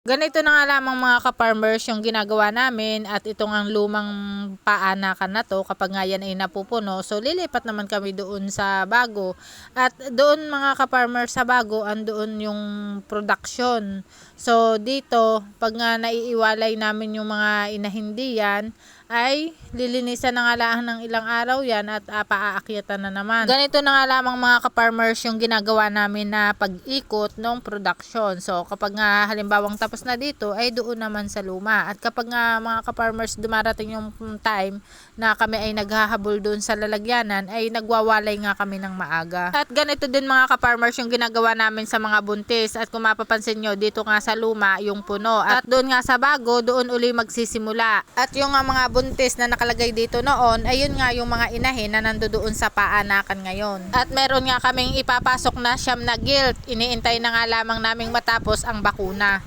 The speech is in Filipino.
Ganito na nga lamang mga ka-farmers yung ginagawa namin at itong ang lumang paanakan na to kapag nga yan ay napupuno. So lilipat naman kami doon sa bago at doon mga ka-farmers sa bago andoon yung production. So dito pag nga naiiwalay namin yung mga inahindi yan ay lilinisan na nga lang ng ilang araw yan at paaakyatan na naman. Ganito na nga lamang mga ka-farmers yung ginagawa namin na pag-ikot ng production. So kapag nga halimbawang tapos na dito ay doon naman sa luma. At kapag nga mga ka-farmers dumarating yung time na kami ay naghahabol doon sa lalagyanan ay nagwawalay nga kami ng maaga. At ganito din mga ka-farmers yung ginagawa namin sa mga buntis. At kung mapapansin nyo dito nga sa luma yung puno. At doon nga sa bago doon uli magsisimula. At yung mga buntis na nakalagay dito noon, ayun nga yung mga inahin na nandoon sa paanakan ngayon. At meron nga kaming ipapasok na siyam na gilt. Iniintay na nga lamang naming matapos ang bakuna.